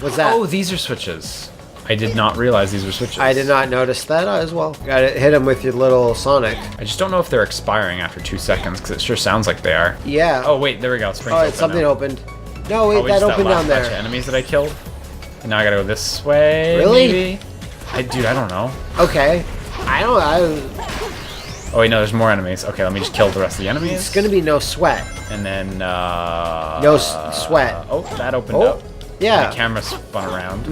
What's that? Oh, these are switches. I did not realize these were switches. I did not notice that as well. Gotta hit him with your little Sonic. I just don't know if they're expiring after 2 seconds, because it sure sounds like they are. Yeah. Oh, wait, there we go. Spring's open something now. opened. No, wait, Probably that just opened last down there. batch of enemies that I killed. And now I gotta go this way, Really? maybe? Dude, I don't know. Okay. I Oh, wait, no, there's more enemies. Okay, let me just kill the rest of the enemies. It's gonna be no sweat. And then, No sweat. Oh, that opened up. Yeah. The camera spun around.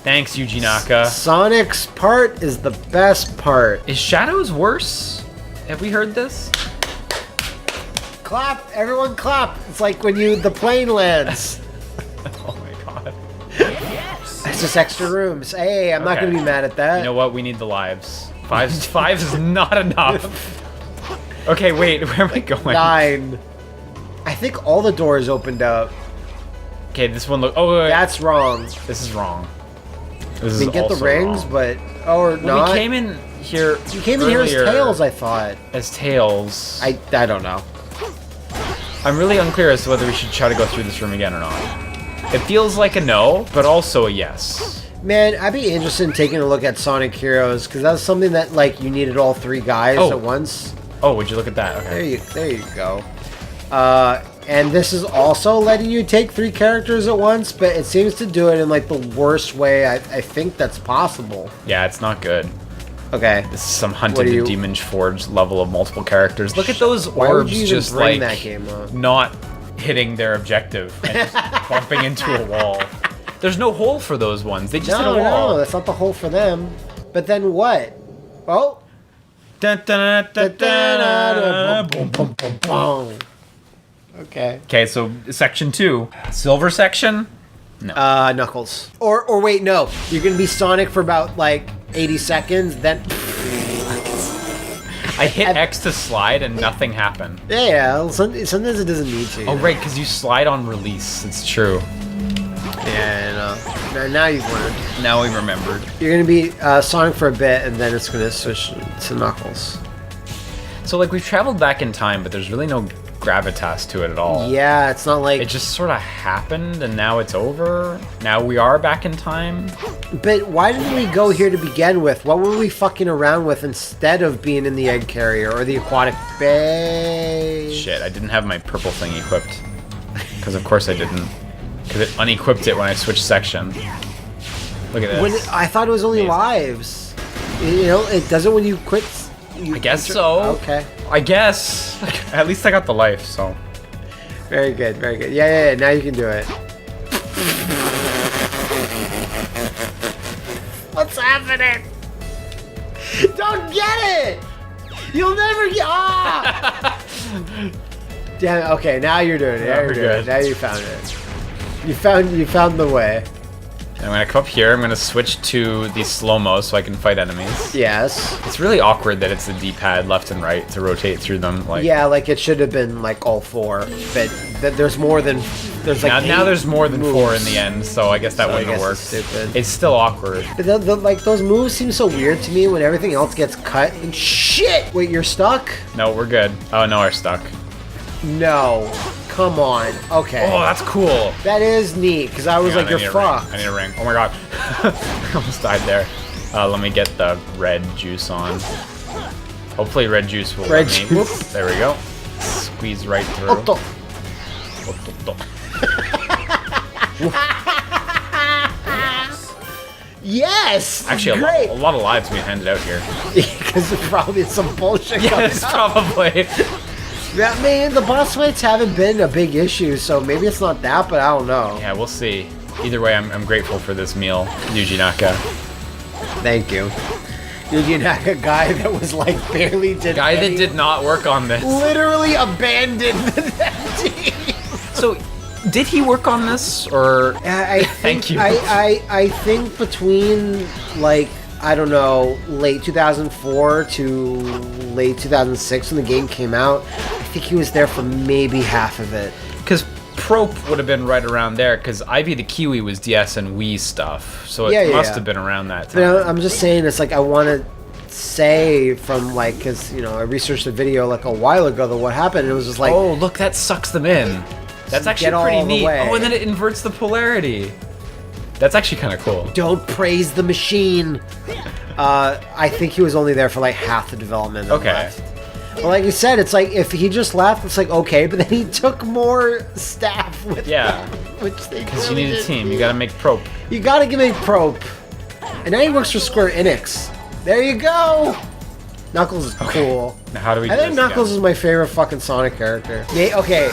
Thanks, Yuji Naka. Sonic's part is the best part. Is Shadows worse? Have we heard this? Clap, everyone clap. It's like when the plane lands. Oh my god. It's just extra rooms. Hey, I'm not Okay. gonna be mad at that. You know what? We need the lives. Five is not enough. Okay, wait. Where am I going? 9. I think all the doors opened up. Okay, this one look. Oh, wait. That's wrong. This is wrong. This We is get the also rings, wrong. but or Well, not. we came in here. You came in here as earlier Tails, I thought. As Tails. I don't know. I'm really unclear as to whether we should try to go through this room again or not. It feels like a no, but also a yes. Man, I'd be interested in taking a look at Sonic Heroes because that's something that like you needed all 3 guys Oh. at once. Oh, would you look at that? Okay. There you go. And this is also letting you take 3 characters at once, but it seems to do it in like the worst way I think that's possible. Yeah, it's not good. Okay. This is some Hunted the Demon Forge level of multiple characters. Look at those Why would orbs you even just bring like that game up? not hitting their objective and just bumping into a wall. There's no hole for those ones. They just hit a wall. No, that's not the hole for them. But then what? Oh. Dun, dun, dun, dun, dun. Boom, boom, boom, boom. Okay. Okay, so section 2, silver section. Knuckles. Or wait, no. You're gonna be Sonic for about like 80 seconds, then. I hit X to slide and nothing happened. Yeah. Sometimes it doesn't need to. Oh right, because you slide on release. It's true. Yeah. Now you've learned. Now we remembered. You're gonna be Sonic for a bit, and then it's gonna switch to Knuckles. So like we've traveled back in time, but there's really no gravitas to it at all. Yeah, it's not like. It just sort of happened, and now it's over. Now we are back in time. But why didn't we go here to begin with? What were we fucking around with instead of being in the egg carrier or the aquatic base? Shit, I didn't have my purple thing equipped. Because of course I didn't. Because it unequipped it when I switched section. Look at this. I thought it was only Amazing. lives. You know, it does it when you quit. I guess so. Okay. I guess. At least I got the life, so. Very good, very good. Yeah, now you can do it. What's happening? Don't get it! You'll never get. Ah! Damn it. Okay, now you're doing it. Now you're doing it. Now you found it. You found the way. I'm gonna come up here. I'm gonna switch to the slow-mo so I can fight enemies. Yes. It's really awkward that it's the D-pad left and right to rotate through them. Like Yeah, like it should have been like all 4, but there's more than there's like now there's more than moves. 4 in the end, so I guess that So I wouldn't have guess worked. it's stupid. It's still awkward. But like those moves seem so weird to me when everything else gets cut. And shit! Wait, you're stuck? No, we're good. Oh no, we're stuck. No. Come on. Okay. Oh, that's cool. That is neat, because I was Hang on, like, you're I need a ring. fucked. I need a ring. Oh my god. I almost died there. Let me get the red juice on. Hopefully red juice will Red let me. juice. Whoop, there we go. Squeeze right through. Otto. Yes! Actually, great! a lot of lives being handed out here. Because probably some bullshit Yes, coming up. probably. Yeah, man, the boss fights haven't been a big issue, so maybe it's not that, but I don't know. Yeah, we'll see. Either way, I'm grateful for this meal, Yuji Naka. Thank you. Yuji Naka guy that was like barely did Guy that any- did not work on this. literally abandoned that team. So, did he work on this, or I Thank you. I think between like I don't know late 2004 to late 2006 when the game came out, I think he was there for maybe half of it. because Prope would have been right around there, because Ivy the Kiwi was DS and Wii stuff, so it Yeah, must yeah. have been around that But time. I'm just saying, it's like I want to say from like, because I researched a video like a while ago that what happened. And it was just like, oh look, that sucks them in. That's actually pretty neat. Oh, and then it inverts the polarity. That's actually kind of cool. Don't praise the machine. I think he was only there for like half the development. Okay. Left. But like you said, it's like if he just left, it's like okay, but then he took more staff with him, which they because you need a team. You gotta make Probe. You gotta make Probe. And now he works for Square Enix. There you go. Knuckles is cool. Now how do we? I think Knuckles is my favorite fucking Sonic character. Yeah. Okay.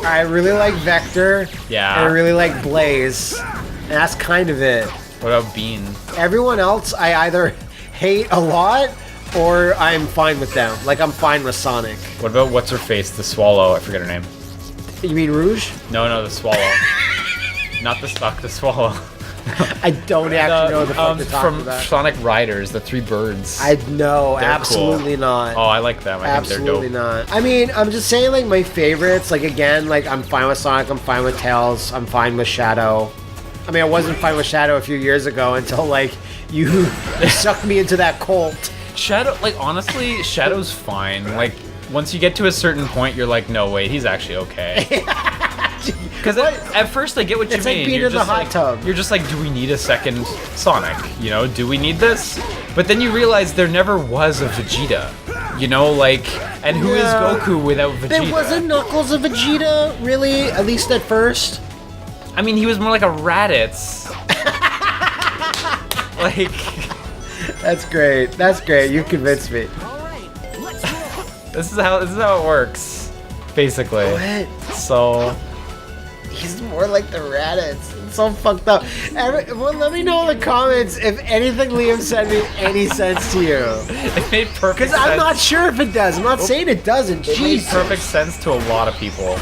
I really like Vector. Yeah. And I really like Blaze. And that's kind of it. What about Bean? Everyone else, I either hate a lot or I'm fine with them. Like, I'm fine with Sonic. What about what's-her-face, the Swallow? I forget her name. You mean Rouge? No, the Swallow. Not the Stuck, the Swallow. I don't actually know the fuck they're talking from about. Sonic Riders, the three birds. I know, They're absolutely cool. not. Oh, I like them. I think they're dope. Absolutely not. I mean, I'm just saying, like, my favorites, like, again, like, I'm fine with Sonic, I'm fine with Tails, I'm fine with Shadow. I mean, I wasn't fine with Shadow a few years ago until, like, you sucked me into that cult. Shadow, like, honestly, Shadow's fine. Like, once you get to a certain point, you're like, no, wait, he's actually okay. Because at first I get what you mean. It's like being in the hot tub. You're just like, do we need a second Sonic? You know, do we need this? But then you realize there never was a Vegeta. You know, like, and who is Goku without Vegeta? There wasn't Knuckles a Vegeta, really, at least at first. I mean, he was more like a Raditz. Like, that's great. That's great. You convinced me. This is how it works, basically. What? So. He's more like the Raditz. It's so fucked up. Well, let me know in the comments if anything Liam said made any sense to you. It made perfect sense. Because I'm not sure if it does. I'm not saying it doesn't. It made perfect sense to a lot of people.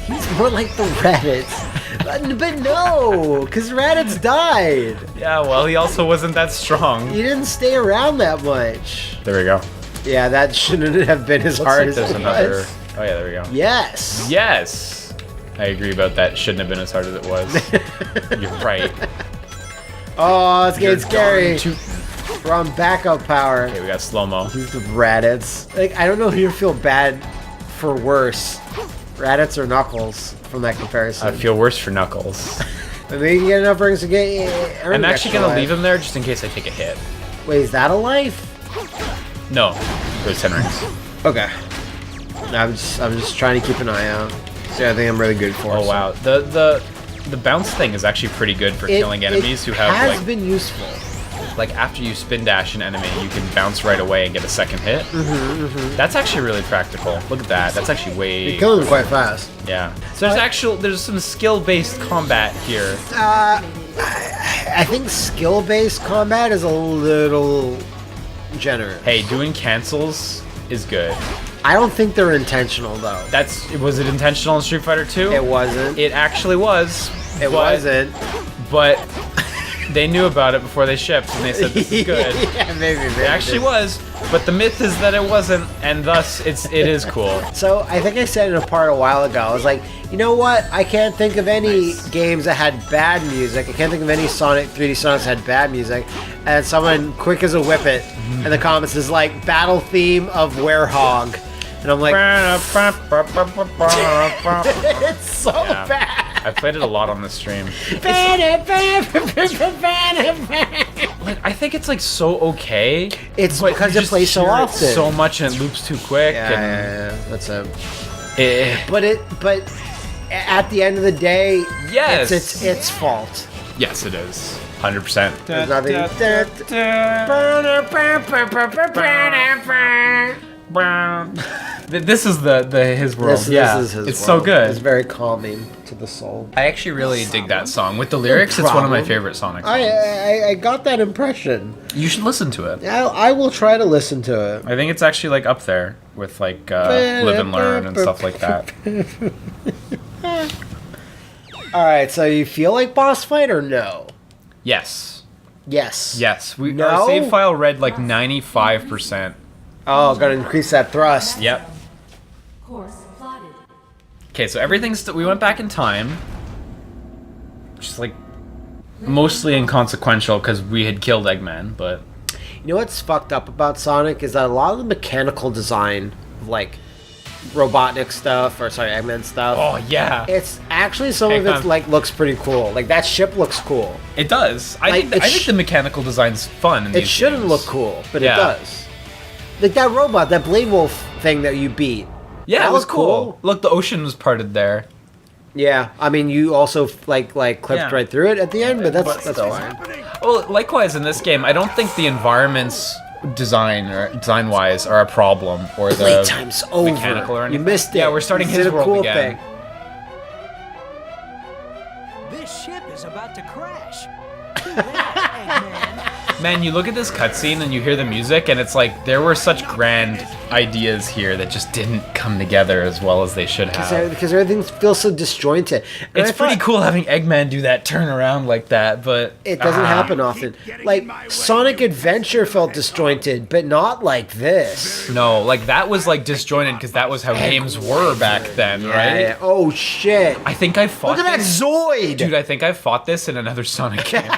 He's more like the Raditz. But no, because Raditz died. Yeah, well, he also wasn't that strong. He didn't stay around that much. There we go. Yeah, that shouldn't have been as hard as it was. Oh yeah, there we go. Yes. Yes. I agree about that. Shouldn't have been as hard as it was. You're right. Oh, it's getting scary. We're on backup power. Okay, we got slow-mo. He's the Raditz. Like, I don't know who you feel bad for worse. Raditz or Knuckles from that comparison. I feel worse for Knuckles. But maybe you get enough rings to get. I'm actually gonna leave him there just in case I take a hit. Wait, is that a life? No, there's 10 rings. Okay. I'm just trying to keep an eye out. So I think I'm really good for. Oh wow, the bounce thing is actually pretty good for killing enemies who have has been useful. Like after you spin dash an enemy, you can bounce right away and get a second hit. That's actually really practical. Look at that. That's actually way. You're killing them quite fast. Yeah. So there's some skill-based combat here. I think skill-based combat is a little generous. Hey, doing cancels is good. I don't think they're intentional though. Was it intentional in Street Fighter 2? It wasn't. It actually was. It wasn't. But they knew about it before they shipped, and they said this is good. Yeah, maybe. It actually was, but the myth is that it wasn't, and thus it is cool. So I think I said in a part a while ago. I was like, you know what? I can't think of any games that had bad music. I can't think of any 3D Sonics that had bad music. And someone quick as a whippet in the comments is like, battle theme of Werehog. And I'm like, it's so bad. I played it a lot on the stream. Like, I think it's like so okay. It's because it plays so often, so much, and it loops too quick. Yeah. That's it. But at the end of the day, yes, it's its fault. Yes, it is. 100%. There's nothing. This is his world. This is his it's world. So good. It's very calming to the soul. I actually really dig that song. With the lyrics, it's one of my favorite Sonic songs. I got that impression. You should listen to it. I will try to listen to it. I think it's actually like up there with like Live and Learn and stuff like that. All right, so you feel like boss fight or no? Yes. Yes. Yes. Our save file read like 95%. Oh, gotta increase that thrust. Yep. Okay, so everything's we went back in time, which is like mostly inconsequential because we had killed Eggman, but You know what's fucked up about Sonic is that a lot of the mechanical design of like Robotnik stuff, or sorry, Eggman stuff. Oh yeah. It's actually some of it like looks pretty cool. Like that ship looks cool. It does. I think the mechanical design's fun. In it these shouldn't games. look cool, but it does. Like that robot, that Blade Wolf thing that you beat. Yeah, that it was cool. Look, the ocean was parted there. Yeah, I mean, you also like clipped right through it at the end, but that's fine. Well, likewise in this game, I don't think the environments design wise are a problem, or the playtime's over. Mechanical or anything. You missed it. Yeah, we're starting his world cool again. Thing. This ship is about to crash. Too bad, Eggman. Man, you look at this cutscene and you hear the music, and it's like there were such grand ideas here that just didn't come together as well as they should have. Because everything feels so disjointed. And it's pretty cool having Eggman do that turnaround like that, but it doesn't happen often. Like Sonic Adventure felt disjointed, but not like this. No, like that was like disjointed because that was how games were back then, right? Yeah. Oh shit! I think I fought. Look at that Zoid, dude. I think I fought this in another Sonic game,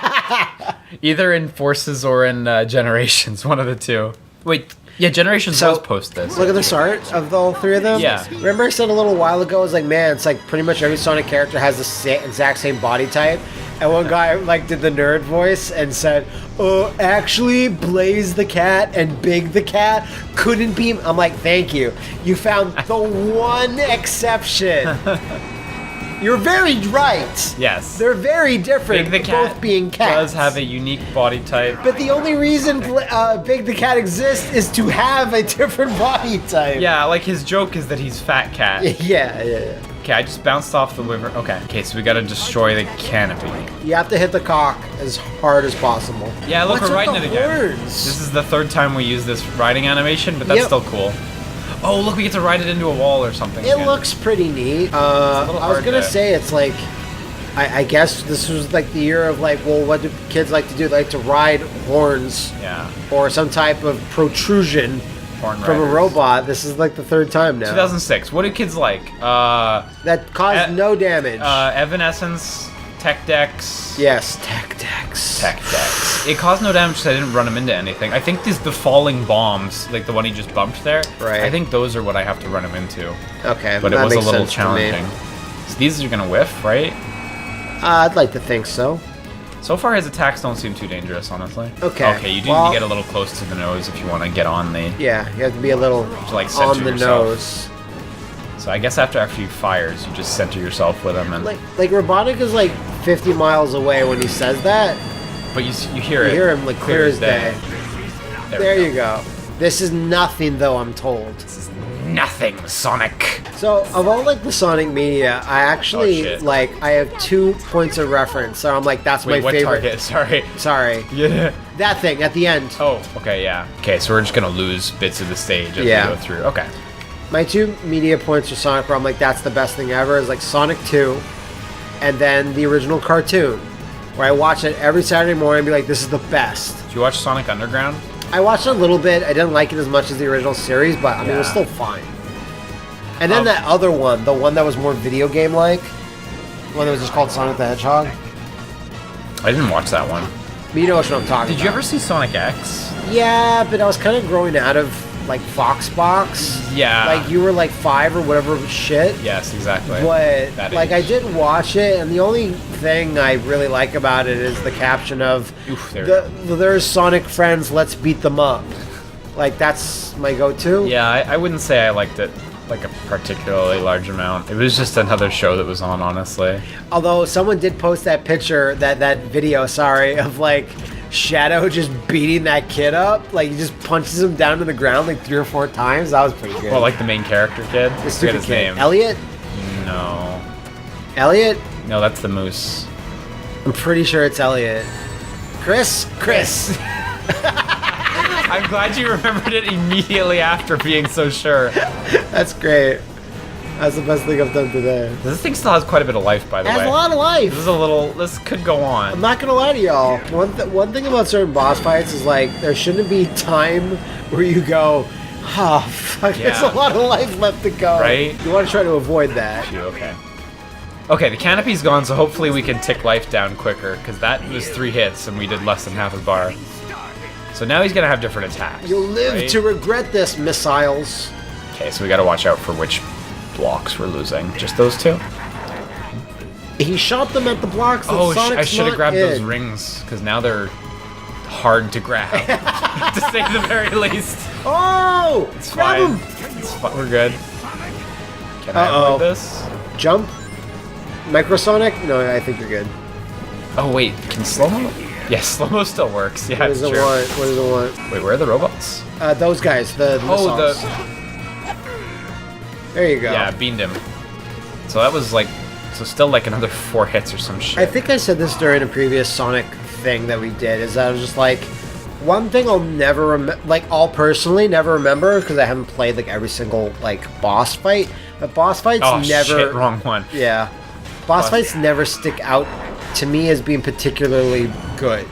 either in Forces or in Generations, one of the two. Wait. Yeah, Generations was post this. Look at this art of all three of them. Yeah. Remember I said a little while ago, I was like, man, it's like pretty much every Sonic character has the exact same body type. And one guy like did the nerd voice and said, "Oh, actually, Blaze the cat and Big the cat couldn't be." I'm like, thank you. You found the one exception. You're very right. Yes. They're very different, Big the cat both being cats. does have a unique body type. But the only reason Big the cat exists is to have a different body type. Yeah, like his joke is that he's Fat Cat. Yeah. Okay, I just bounced off the wyvern. Okay, so we gotta destroy the canopy. You have to hit the cock as hard as possible. Yeah, look, What's we're riding with it the again. horns? This is the third time we use this riding animation, but that's still cool. Oh, look, we get to ride it into a wall or something. It looks pretty neat. I was gonna say it's like, I guess this was like the year of like, well, what do kids like to do? They like to ride horns. Yeah. Or some type of protrusion from a robot. This is like the third time now. 2006. What do kids like? That caused no damage. Evanescence, Tech Decks. Yes, Tech Decks. Tech Decks. It caused no damage because I didn't run him into anything. I think the falling bombs, like the one he just bumped there. Right. I think those are what I have to run him into. Okay, but it was a little challenging. So these are gonna whiff, right? I'd like to think so. So far, his attacks don't seem too dangerous, honestly. Okay. Okay, you do need to get a little close to the nose if you want to get on the. Yeah, you have to be a little like on the yourself. nose. So I guess after a few fires, you just center yourself with him, and like Robotnik is like 50 miles away when he says that. But you hear it. You hear him like clear as day. There you go. This is nothing, though, I'm told. This is nothing, Sonic. So, of all like the Sonic media, I actually I have 2 points of reference. So I'm like, that's my favorite. Target? Sorry. Yeah. That thing at the end. Oh, okay, yeah. Okay, so we're just gonna lose bits of the stage as we go through. Okay. My 2 media points for Sonic, where I'm like, that's the best thing ever, is like Sonic 2, and then the original cartoon, where I watch it every Saturday morning and be like, this is the best. Did you watch Sonic Underground? I watched it a little bit. I didn't like it as much as the original series, but I mean, it was still fine. And then that other one, the one that was more video game-like, the one that was just called Sonic the Hedgehog. I didn't watch that one. But you know what I'm talking about. Did you ever see Sonic X? Yeah, but I was kind of growing out of like Foxbox. Yeah. Like you were like 5 or whatever shit. Yes, exactly. But like I did watch it, and the only thing I really like about it is the caption of there's Sonic friends, let's beat them up. Like that's my go-to. Yeah, I wouldn't say I liked it like a particularly large amount. It was just another show that was on, honestly. Although someone did post that picture, that video, of like Shadow just beating that kid up. Like he just punches him down to the ground like 3 or 4 times. That was pretty good. Well, like the main character kid? The stupid his kid. name. Elliot? No. Elliot? No, that's the moose. I'm pretty sure it's Elliot. Chris? I'm glad you remembered it immediately after being so sure. That's great. That's the best thing I've done today. This thing still has quite a bit of life, by the way. It has a lot of life. This could go on. I'm not gonna lie to y'all. One thing about certain boss fights is like, there shouldn't be time where you go, fuck, there's a lot of life left to go. Right? You want to try to avoid that. Okay. Okay, the canopy's gone, so hopefully we can tick life down quicker, because that was 3 hits and we did less than half a bar. So now he's gonna have different attacks. You'll live right? to regret this, missiles. Okay, so we gotta watch out for which blocks we're losing. Just those two? He shot them at the blocks that Oh, Sonic's I should have not grabbed those in. rings, because now they're hard to grab, to say the very least. Oh! It's Grab fine. him! It's fine. We're good. Can I avoid this? Jump? Microsonic? No, I think you're good. Oh wait, can slow-mo? Yeah, slow-mo still works. Yeah, What it's does it true. want? What does it want? Wait, where are the robots? Those guys, the Oh, missiles. There you go. Yeah, beamed him. So that was like, so still like another 4 hits or some shit. I think I said this during a previous Sonic thing that we did, is that I was just like, one thing I'll never remember, like, I'll personally never remember, because I haven't played, like, every single, like, boss fight, but boss fights Oh never... shit, wrong one. Yeah. Boss fights never stick out to me as being particularly good.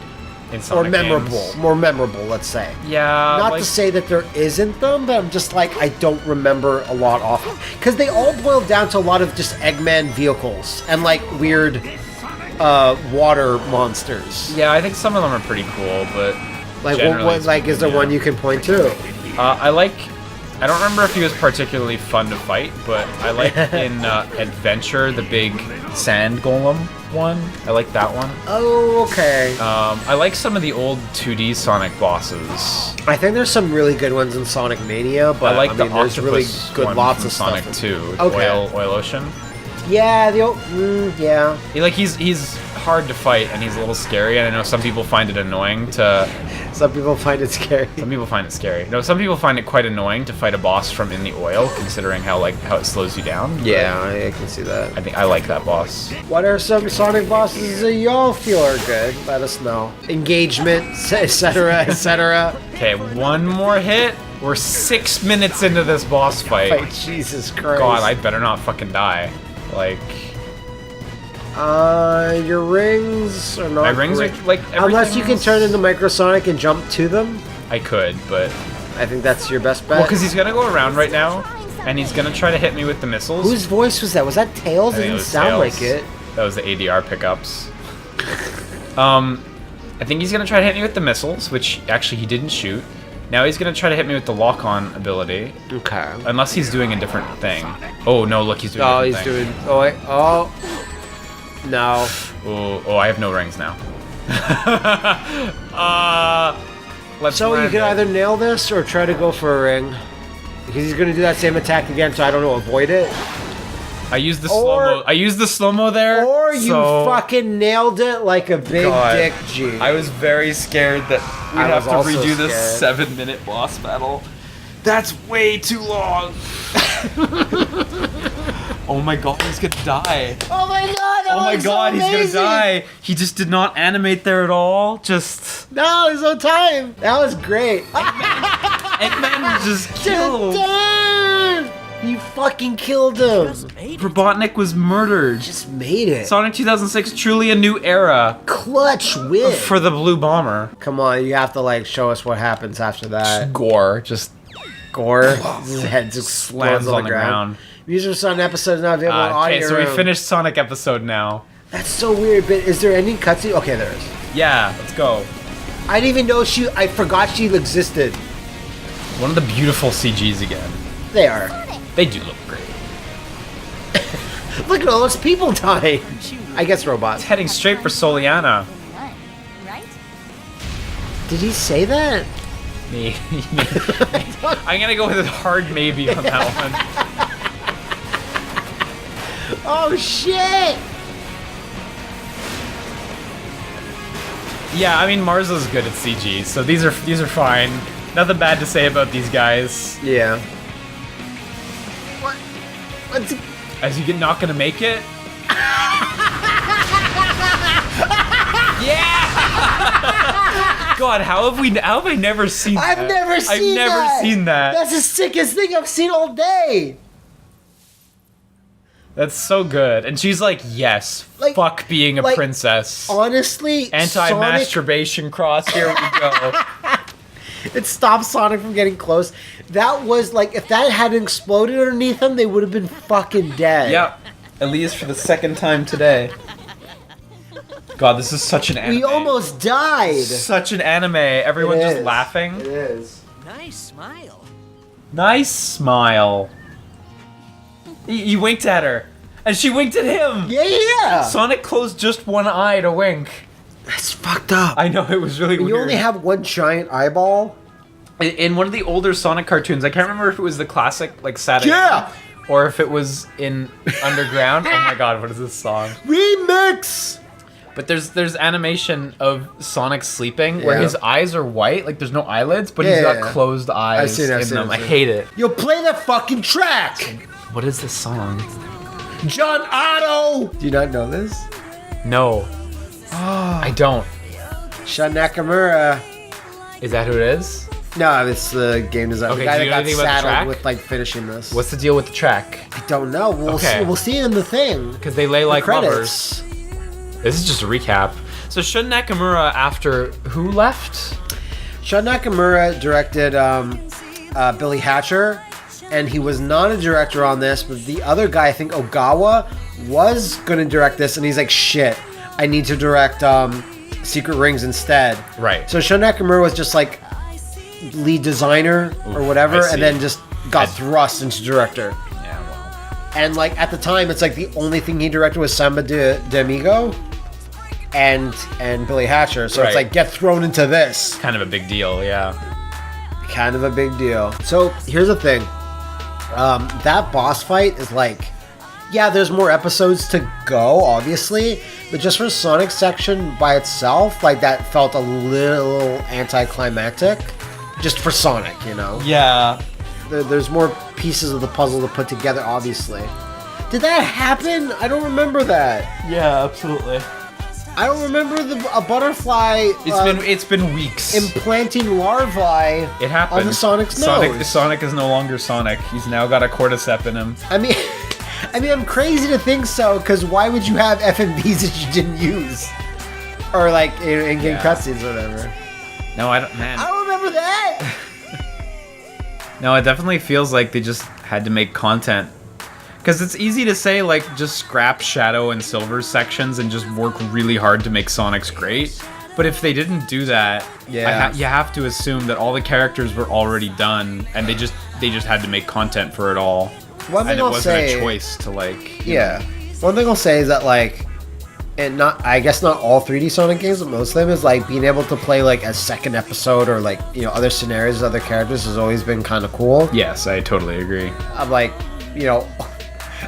In Or Sonic memorable. games. More memorable, let's say. Yeah, Not like, to say that there isn't them, but I'm just like, I don't remember a lot off. Because they all boil down to a lot of just Eggman vehicles and like weird water monsters. yeah, I think some of them are pretty cool, but Like, generally like, is there speaking, one you can point to? I don't remember if he was particularly fun to fight, but I like in Adventure, the big sand golem one. I like that one. Oh, okay. I like some of the old 2D Sonic bosses. I think there's some really good ones in Sonic Mania, but I like the there's octopus really good one lots from of Sonic stuff. 2, Okay. Oil Ocean. Yeah, the old, yeah. He's hard to fight and he's a little scary, and I know some people find it annoying to. Some people find it scary. Some people find it scary. No, some people find it quite annoying to fight a boss from in the oil, considering how it slows you down. But Yeah, I can see that. I think I like that boss. What are some Sonic bosses that y'all feel are good? Let us know. Engagement, etc., etc. Okay, one more hit. We're 6 minutes into this boss fight. Like, Jesus Christ. God, I better not fucking die. Like, your rings are not my rings great. are like Unless you can everything's- turn into Microsonic and jump to them. I could, but I think that's your best bet. well, because he's gonna go around right now, and he's gonna try to hit me with the missiles. Whose voice was that? Was that Tails? I It think didn't was sound Tails. like it. That was the ADR pickups. I think he's gonna try to hit me with the missiles, which actually he didn't shoot. Now he's gonna try to hit me with the lock-on ability, Okay. unless he's doing a different thing. Oh no! Look, he's doing. Oh, a he's different thing. doing. Oh, wait. Oh. No. Oh, I have no rings now. Let's. So you land can it. either nail this or try to go for a ring. Because he's going to do that same attack again, so I don't know, avoid it. I used the Or- slow mo. I used the slow mo there. Or you so fucking nailed it like a big God. dick G. I was very scared that we'd I have was to also redo this scared. 7-minute boss battle. That's way too long. Oh my god, he's gonna die. Oh my god! That Oh my looks so god, he's gonna amazing. die. He just did not animate there at all. Just No, there's no time. That was great. Eggman was just killed. Damn! You fucking killed him. Robotnik was murdered. Just made it. Sonic 2006, truly a new era Clutch win. for the Blue Bomber. Come on, you have to like show us what happens after that. Gore just Gore, his head just slams on the ground. Music Son episode is not available in audio Okay, so we room. finished Sonic episode now. That's so weird, but is there any cutscene? Okay, there is. Yeah, let's go. I didn't even know I forgot she existed. One of the beautiful CGs again. They are. They do look great. Look at all those people dying. I guess robots. It's heading straight for Soliana. Right? Did he say that? Me. I'm gonna go with a hard maybe on that one. Oh shit! Yeah, I mean Marza's good at CG, so these are fine. Nothing bad to say about these guys. Yeah. What? What's he? As you get not gonna make it. Yeah! God, how have I never seen that? I've never seen I've never that. seen that. That's the sickest thing I've seen all day. That's so good. And she's like, yes, Like- fuck being a like, princess. Honestly, Anti-masturbation cross, here we go. it stopped Sonic from getting close. That was like, if that hadn't exploded underneath them, they would have been fucking dead. Yep. At least for the second time today. God, this is such an anime. We almost died. Such an anime. Everyone It just is. laughing. It is. Nice smile. Nice smile. He winked at her. And she winked at him. Yeah. Sonic closed just one eye to wink. That's fucked up. I know, it was really weird. You only have one giant eyeball. In one of the older Sonic cartoons, I can't remember if it was the classic, like, Saturday. Yeah. Or if it was in Underground. Oh my god, what is this song? Remix. But there's animation of Sonic sleeping where Yeah. his eyes are white, like there's no eyelids, but he's Yeah, got yeah. closed eyes I've seen it, I've in seen them. it, I hate it. Yo, play that fucking track. What is this song? John Otto. Do you not know this? No. I don't. Shun Nakamura. Is that who it is? No, it's the game designer. Okay, the guy do you that know got anything about the track? saddled with like finishing this. What's the deal with the track? I don't know. We'll Okay. see. We'll see it in the thing. Because they lay like Credits. lovers. This is just a recap. So Shun Nakamura, after who left? Shun Nakamura directed Billy Hatcher, and he was not a director on this, but the other guy, I think Ogawa, was going to direct this, and he's like, shit, I need to direct Secret Rings instead. Right. So Shun Nakamura was just like lead designer or whatever, I see. and then just got thrust into director. Yeah, well. And like at the time, it's like the only thing he directed was Samba de Amigo and Billy Hatcher. So Right. it's like get thrown into this. Kind of a big deal, yeah. Kind of a big deal. So here's the thing. That boss fight is like, yeah, there's more episodes to go, obviously, but just for Sonic's section by itself, like that felt a little anticlimactic. Just for Sonic, you know? Yeah. There's more pieces of the puzzle to put together, obviously. Did that happen? I don't remember that. Yeah, absolutely. I don't remember a butterfly It's been weeks. implanting larvae It happened. on the Sonic's nose. Sonic is no longer Sonic. He's now got a cordyceps in him. I mean, I'm crazy to think so, because why would you have FMVs that you didn't use? Or like in-game cutscenes or whatever. No, I don't. Man. I don't remember that! No, it definitely feels like they just had to make content. Because it's easy to say, like, just scrap Shadow and Silver sections and just work really hard to make Sonic's great. But if they didn't do that, Yeah. you have to assume that all the characters were already done, and they just had to make content for it all. One thing And it I'll wasn't say, a choice to, like... yeah. One thing I'll say is that, like, and I guess not all 3D Sonic games, but most of them is, like, being able to play, like, a second episode or, like, you know, other scenarios, other characters has always been kind of cool. Yes, I totally agree. I'm like, you know,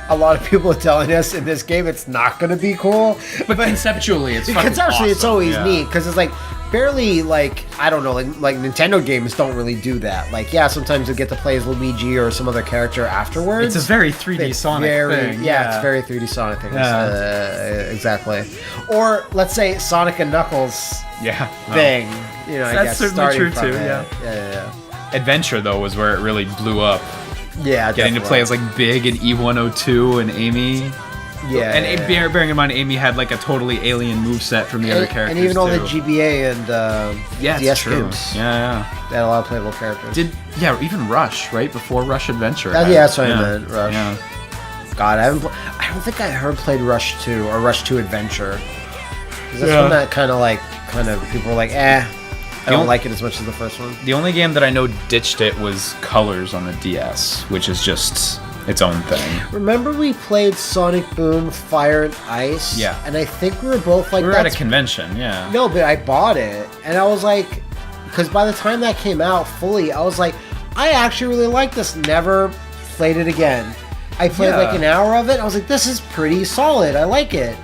a lot of people are telling us in this game it's not going to be cool. But conceptually, it's fucking Conceptually, it's awesome, always yeah. neat because it's like barely like I don't know, like Nintendo games don't really do that. Like, yeah, sometimes you get to play as Luigi or some other character afterwards. It's a very 3D It's Sonic very, thing. Yeah, it's very 3D Sonic thing. Yeah. Exactly. Or let's say Sonic and Knuckles Yeah. no. thing. You know, I That's guess certainly starting true from too, it. yeah. Yeah. Adventure, though, was where it really blew up. Yeah, Getting to play as, like, Big and E102 and Amy. yeah, And bearing in mind, Amy had, like, a totally alien moveset from the other characters, and even all the too. GBA and Yeah, DS it's true. games. Yeah. They had a lot of playable characters. Even Rush, right? Before Rush Adventure. Yeah, that's what I meant, Rush. Yeah. God, I don't think I ever played Rush 2 or Rush 2 Adventure. 'Cause that's Yeah. when that kind of people were like, I don't like it as much as the first one. The only game that I know ditched it was Colors on the DS, which is just its own thing. Remember we played Sonic Boom, Fire and Ice? Yeah. And I think we were both like, We were at a that's... convention, yeah. No, but I bought it. And I was like, because by the time that came out fully, I was like, I actually really like this. Never played it again. I played Yeah. like an hour of it. I was like, this is pretty solid. I like it.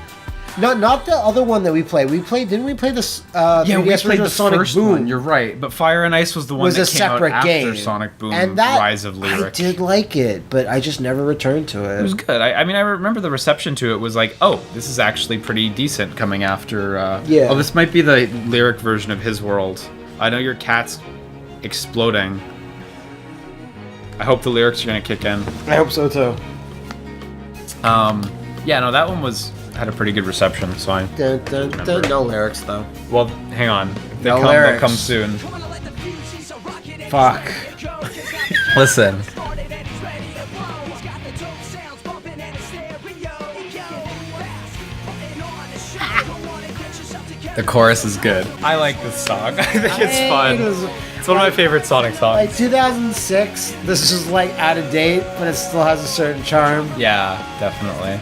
Not the other one that we played. Didn't we play this? Yeah, we 3DS played version the of Sonic first Boom? one. You're right, but Fire and Ice was the one Was that a came out separate after game. Sonic Boom: And that, Rise of Lyric. I did like it, but I just never returned to it. It was good. I mean, I remember the reception to it was like, oh, this is actually pretty decent coming after. Yeah. Oh, this might be the Lyric version of his world. I know your cat's exploding. I hope the lyrics are gonna kick in. I hope so too. Yeah, no, that one had a pretty good reception. So I. Dun, dun, dun. No lyrics though. Well, hang on. If they No come, lyrics. they'll come soon. Fuck. Listen. The chorus is good. I like this song. I think it's fun. It's one of my favorite Sonic songs. Like 2006, this is like out of date, but it still has a certain charm. Yeah, definitely.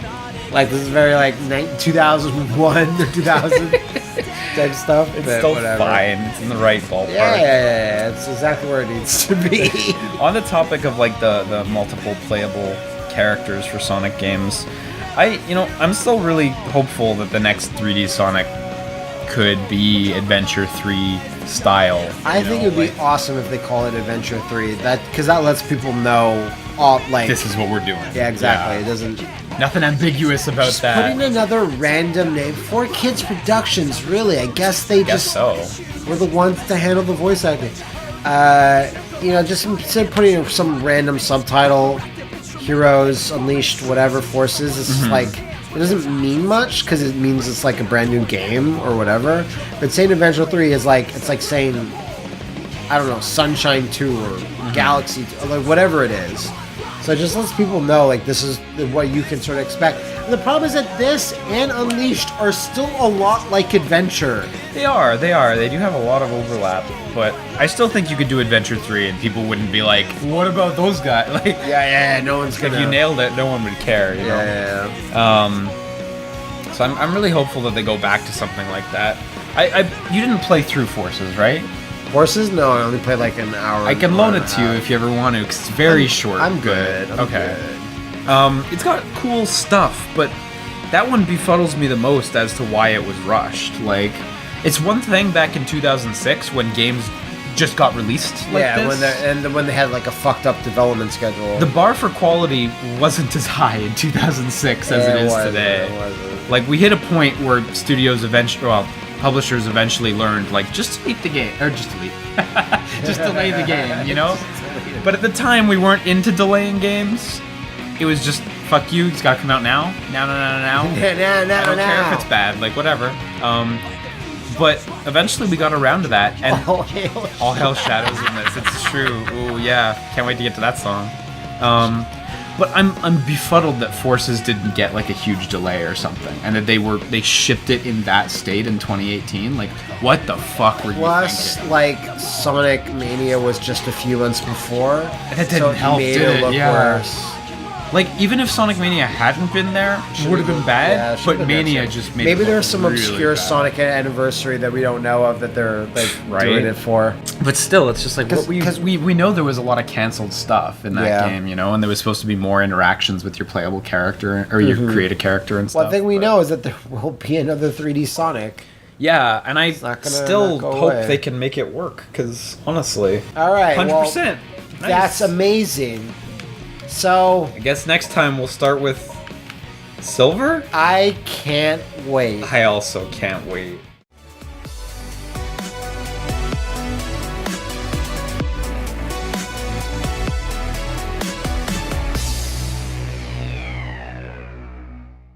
Like this is very like 2001 or 2000 type stuff. It's still fine. It's in the right ballpark. Yeah. It's exactly where it needs to be. On the topic of like the multiple playable characters for Sonic games, I'm still really hopeful that the next 3D Sonic could be Adventure 3 style. I think it would be awesome if they call it Adventure 3. Because that lets people know this is what we're doing. Yeah, exactly. It doesn't. Nothing ambiguous about just that. Putting another random name. 4Kids Productions, really. I guess they were the ones to handle the voice acting. Just instead of putting some random subtitle, Heroes, Unleashed, whatever, Forces, it's just like, it doesn't mean much because it means it's like a brand new game or whatever. But saying Adventure 3 is like, it's like saying, I don't know, Sunshine 2 or Galaxy 2, or like whatever it is. So it just lets people know, like, this is what you can sort of expect. And the problem is that this and Unleashed are still a lot like Adventure. They are. They do have a lot of overlap, but I still think you could do Adventure 3 and people wouldn't be like, what about those guys? Like, yeah, no one's gonna... If you nailed it, no one would care, you know? Yeah. So I'm really hopeful that they go back to something like that. You didn't play through Forces, right? Horses? No, I only played like an hour. I can loan it to you if you ever want to, because it's very short. I'm good. Okay. It's got cool stuff, but that one befuddles me the most as to why it was rushed. Like, it's one thing back in 2006 when games just got released like this. when they had like a fucked up development schedule. The bar for quality wasn't as high in 2006 as it is today. Like, we hit a point where publishers eventually learned, like, just delay the game, you know? But at the time, we weren't into delaying games. It was just, fuck you, it's gotta come out now. Now. I don't care if it's bad, like, whatever. But eventually we got around to that, and all hell shadows in this, it's true. Ooh, yeah, can't wait to get to that song. But I'm befuddled that Forces didn't get like a huge delay or something, and that they shipped it in that state in 2018. Like, what the fuck were you thinking? Like, Sonic Mania was just a few months before, and it didn't help, did it? Look worse. Like, even if Sonic Mania hadn't been there, it would have been bad. But Mania just made maybe it there's some really obscure bad. Sonic anniversary that we don't know of that they're doing it for. But still, it's just like, because we know there was a lot of canceled stuff in that game, you know, and there was supposed to be more interactions with your playable character, or you create a character and stuff. One thing we know is that there will be another 3D Sonic. Yeah, and I still hope they can make it work, because honestly, all right, 100%. Well, that's amazing. So I guess next time we'll start with Silver? I can't wait. I also can't wait.